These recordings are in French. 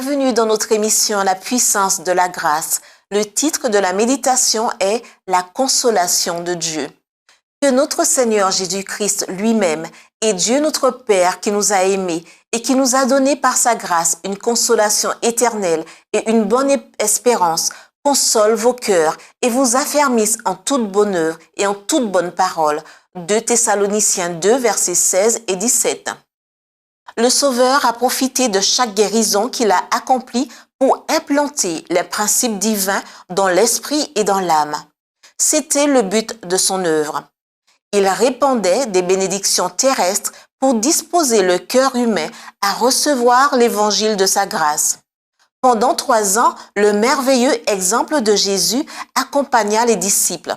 Bienvenue dans notre émission La puissance de la grâce. Le titre de la méditation est La consolation de Dieu. Que notre Seigneur Jésus-Christ lui-même et Dieu notre Père qui nous a aimés et qui nous a donné par sa grâce une consolation éternelle et une bonne espérance console vos cœurs et vous affermisse en toute bonne œuvre et en toute bonne parole. 2 Thessaloniciens 2, versets 16 et 17. Le Sauveur a profité de chaque guérison qu'il a accomplie pour implanter les principes divins dans l'esprit et dans l'âme. C'était le but de son œuvre. Il répandait des bénédictions terrestres pour disposer le cœur humain à recevoir l'évangile de sa grâce. Pendant 3 ans, le merveilleux exemple de Jésus accompagna les disciples.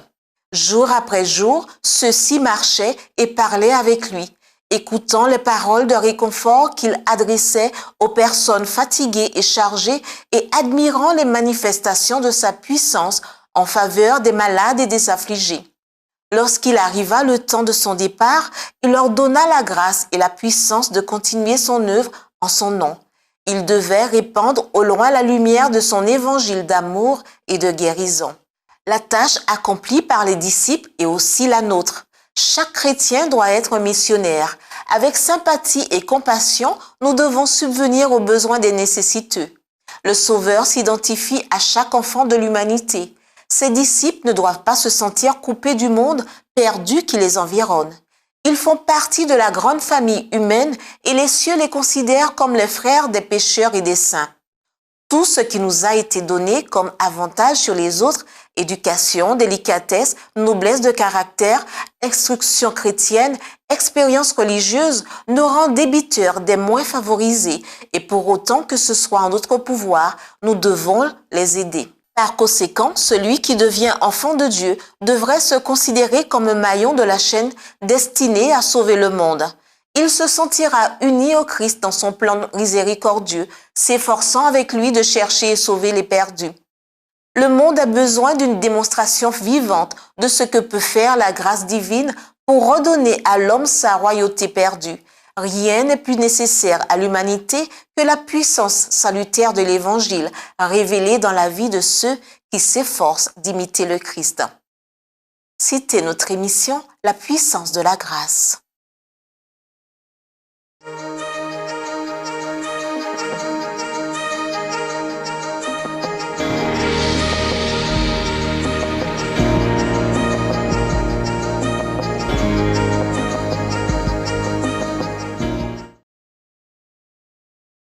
Jour après jour, ceux-ci marchaient et parlaient avec lui, écoutant les paroles de réconfort qu'il adressait aux personnes fatiguées et chargées et admirant les manifestations de sa puissance en faveur des malades et des affligés. Lorsqu'il arriva le temps de son départ, il leur donna la grâce et la puissance de continuer son œuvre en son nom. Il devait répandre au loin la lumière de son évangile d'amour et de guérison. La tâche accomplie par les disciples est aussi la nôtre. Chaque chrétien doit être missionnaire. Avec sympathie et compassion, nous devons subvenir aux besoins des nécessiteux. Le Sauveur s'identifie à chaque enfant de l'humanité. Ses disciples ne doivent pas se sentir coupés du monde perdu qui les environne. Ils font partie de la grande famille humaine et les cieux les considèrent comme les frères des pécheurs et des saints. Tout ce qui nous a été donné comme avantage sur les autres, éducation, délicatesse, noblesse de caractère, instruction chrétienne, expérience religieuse, nous rend débiteurs des moins favorisés et pour autant que ce soit en notre pouvoir, nous devons les aider. Par conséquent, celui qui devient enfant de Dieu devrait se considérer comme un maillon de la chaîne destiné à sauver le monde. Il se sentira uni au Christ dans son plan miséricordieux, s'efforçant avec lui de chercher et sauver les perdus. Le monde a besoin d'une démonstration vivante de ce que peut faire la grâce divine pour redonner à l'homme sa royauté perdue. Rien n'est plus nécessaire à l'humanité que la puissance salutaire de l'Évangile révélée dans la vie de ceux qui s'efforcent d'imiter le Christ. C'était notre émission La puissance de la grâce.